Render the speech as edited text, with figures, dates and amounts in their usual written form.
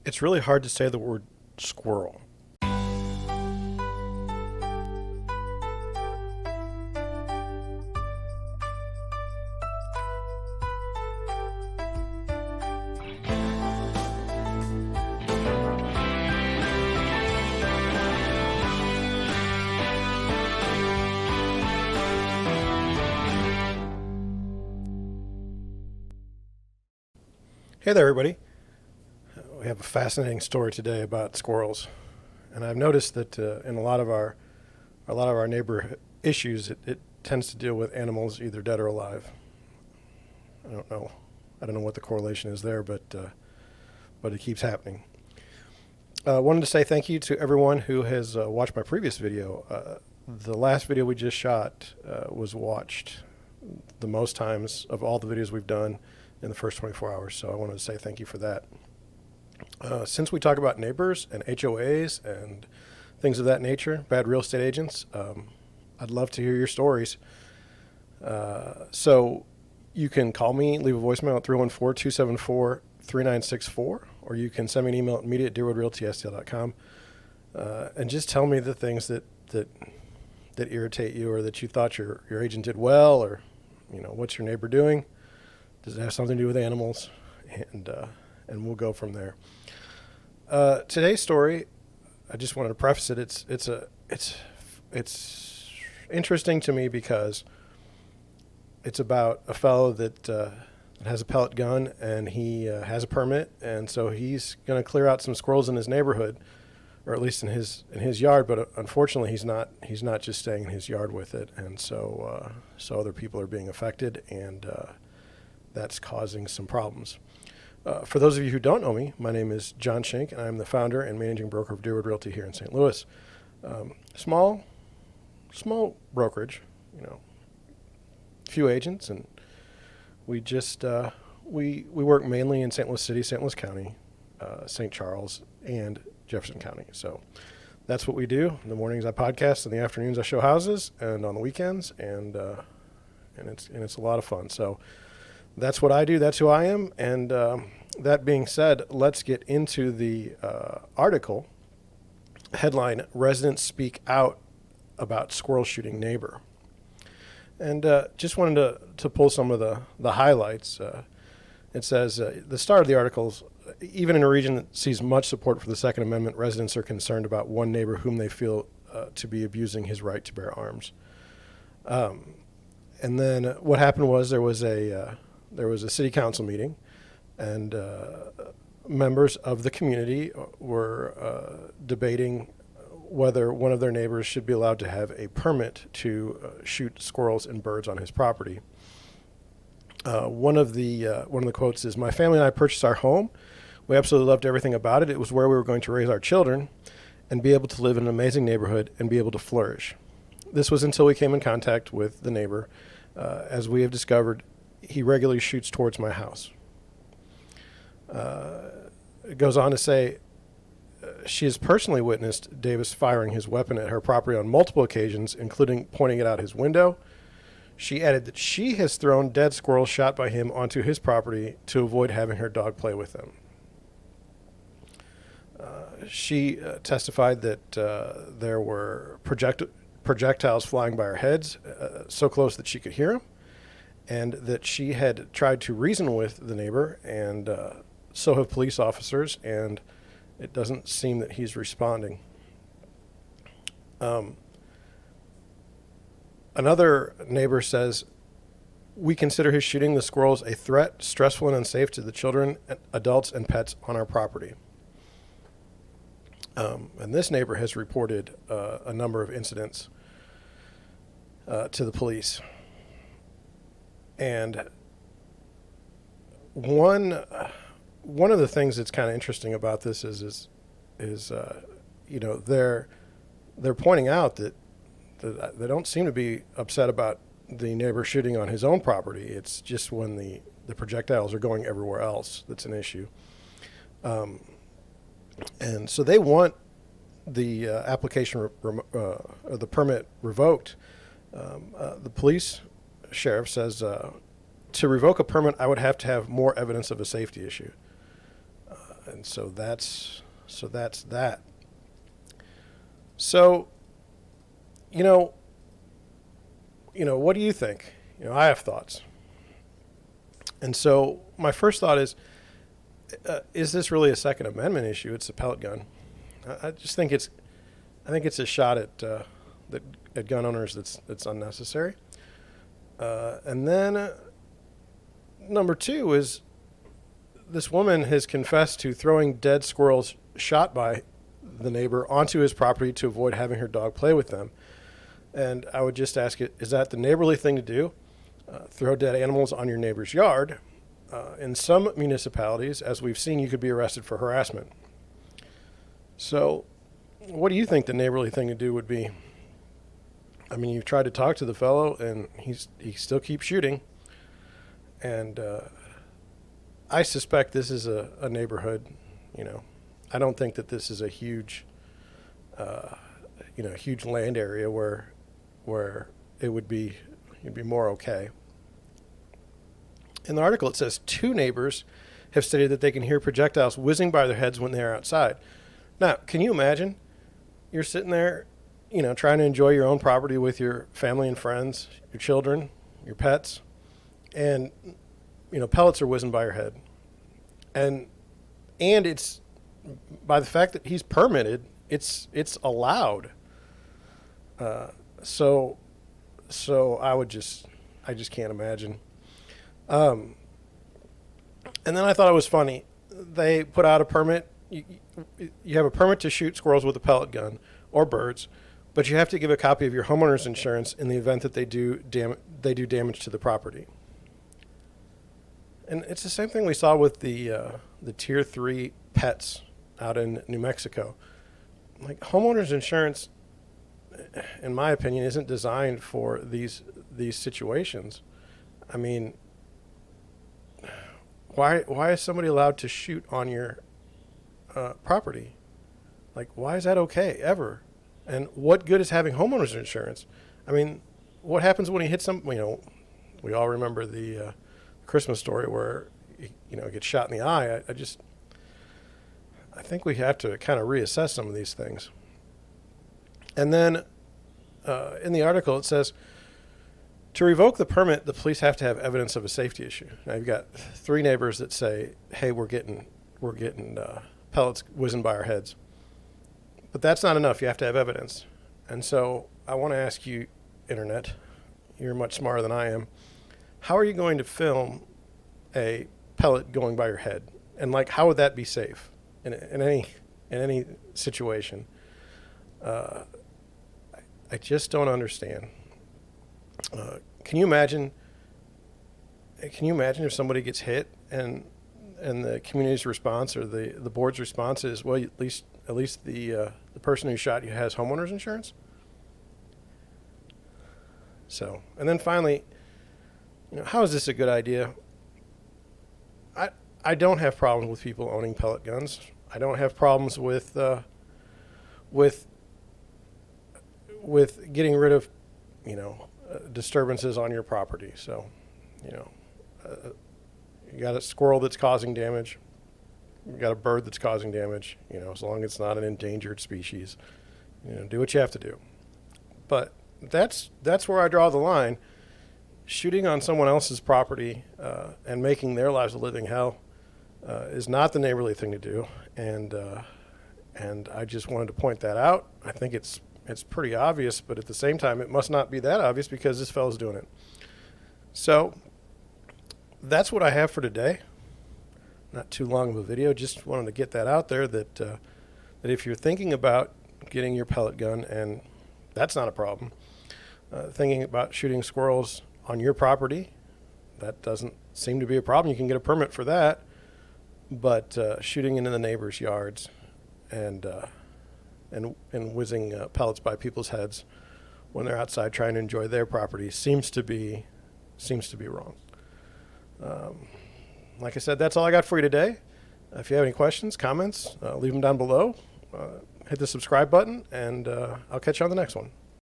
It's really hard to say the word squirrel. Hey there, everybody. We have a fascinating story today about squirrels, and I've noticed that in a lot of our neighbor issues, it tends to deal with animals either dead or alive. I don't know what the correlation is there, but it keeps happening. I wanted to say thank you to everyone who has watched my previous video. The last video we just shot was watched the most times of all the videos we've done in the first 24 hours. So I wanted to say thank you for that. Since we talk about neighbors and HOAs and things of that nature, bad real estate agents, I'd love to hear your stories. So you can call me, leave a voicemail at 314-274-3964, or you can send me an email at media@deerwoodrealty.com, and just tell me the things that irritate you, or that you thought your agent did well, or what's your neighbor doing. Does it have something to do with animals? And we'll go from there. Today's story, I just wanted to preface it. It's interesting to me because it's about a fellow that has a pellet gun, and he has a permit, and so he's going to clear out some squirrels in his neighborhood, or at least in his yard. But unfortunately, he's not just staying in his yard with it, and so other people are being affected, and that's causing some problems. For those of you who don't know me, my name is John Schenk, and I'm the founder and managing broker of Deerwood Realty here in St. Louis. Small brokerage, few agents, and we just we work mainly in St. Louis City, St. Louis County, St. Charles, and Jefferson County. So that's what we do. In the mornings I podcast, in the afternoons I show houses, and on the weekends, and it's a lot of fun. So that's what I do. That's who I am. And that being said, let's get into the article. Headline: Residents speak out about squirrel shooting neighbor. And just wanted to pull some of the highlights. It says, the start of the article is, even in a region that sees much support for the Second Amendment, residents are concerned about one neighbor whom they feel to be abusing his right to bear arms. And then what happened was there was a city council meeting, and members of the community were debating whether one of their neighbors should be allowed to have a permit to shoot squirrels and birds on his property. One of the quotes is, "My family and I purchased our home. We absolutely loved everything about it. It was where we were going to raise our children and be able to live in an amazing neighborhood and be able to flourish. This was until we came in contact with the neighbor. As we have discovered, he regularly shoots towards my house." It goes on to say, she has personally witnessed Davis firing his weapon at her property on multiple occasions, including pointing it out his window. She added that she has thrown dead squirrels shot by him onto his property to avoid having her dog play with them. She testified that there were projectiles flying by her heads, so close that she could hear them, and that she had tried to reason with the neighbor, and so have police officers, and it doesn't seem that he's responding. Another neighbor says, "We consider his shooting the squirrels a threat, stressful and unsafe to the children, adults, and pets on our property." And this neighbor has reported a number of incidents to the police. And one of the things that's kind of interesting about this is they're pointing out that they don't seem to be upset about the neighbor shooting on his own property. It's just when the projectiles are going everywhere else that's an issue. And so they want the application or the permit revoked. The police sheriff says, to revoke a permit, I would have to have more evidence of a safety issue. And so that's that. So, you know, what do you think? I have thoughts. And so my first thought is this really a Second Amendment issue? It's a pellet gun. I just think I think it's a shot at gun owners that's unnecessary. And then number two is this woman has confessed to throwing dead squirrels shot by the neighbor onto his property to avoid having her dog play with them. And I would just ask is that the neighborly thing to do? Throw dead animals on your neighbor's yard. In some municipalities, as we've seen, you could be arrested for harassment. So what do you think the neighborly thing to do would be? I mean, you've tried to talk to the fellow, and he still keeps shooting. And I suspect this is a neighborhood. I don't think that this is a huge, huge land area where it'd be more okay. In the article, it says 2 neighbors have stated that they can hear projectiles whizzing by their heads when they are outside. Now, can you imagine? You're sitting there, trying to enjoy your own property with your family and friends, your children, your pets, and, pellets are whizzing by your head. And it's, by the fact that he's permitted, it's allowed. So I just can't imagine. And then I thought it was funny. They put out a permit. You have a permit to shoot squirrels with a pellet gun or birds, but you have to give a copy of your homeowner's insurance in the event that they do damage to the property. And it's the same thing we saw with the Tier 3 pets out in New Mexico. Like, homeowners insurance, in my opinion, isn't designed for these situations. I mean, why is somebody allowed to shoot on your property? Like, why is that okay ever? And what good is having homeowners insurance? I mean, what happens when he hits some? We all remember the Christmas Story where he gets shot in the eye. I think we have to kind of reassess some of these things. And then in the article it says, to revoke the permit, the police have to have evidence of a safety issue. Now you've got 3 neighbors that say, "Hey, we're getting pellets whizzing by our heads," but that's not enough. You have to have evidence. And so I want to ask you, Internet, you're much smarter than I am. How are you going to film a pellet going by your head? And how would that be safe in any situation? I just don't understand. Can you imagine if somebody gets hit and the community's response or the board's response is, well, at least the person who shot you has homeowners insurance? So, and then finally, how is this a good idea? I don't have problems with people owning pellet guns. I don't have problems with getting rid of disturbances on your property. So, you got a squirrel that's causing damage. You got a bird that's causing damage. As long as it's not an endangered species, do what you have to do. But that's where I draw the line. Shooting on someone else's property and making their lives a living hell is not the neighborly thing to do. And I just wanted to point that out. I think it's pretty obvious, but at the same time, it must not be that obvious because this fellow's doing it. So that's what I have for today. Not too long of a video. Just wanted to get that out there that if you're thinking about getting your pellet gun, and that's not a problem, thinking about shooting squirrels on your property, that doesn't seem to be a problem. You can get a permit for that. But shooting into the neighbors' yards and whizzing pellets by people's heads when they're outside trying to enjoy their property seems to be wrong. Like I said, that's all I got for you today. If you have any questions, comments, leave them down below. Hit the subscribe button, and I'll catch you on the next one.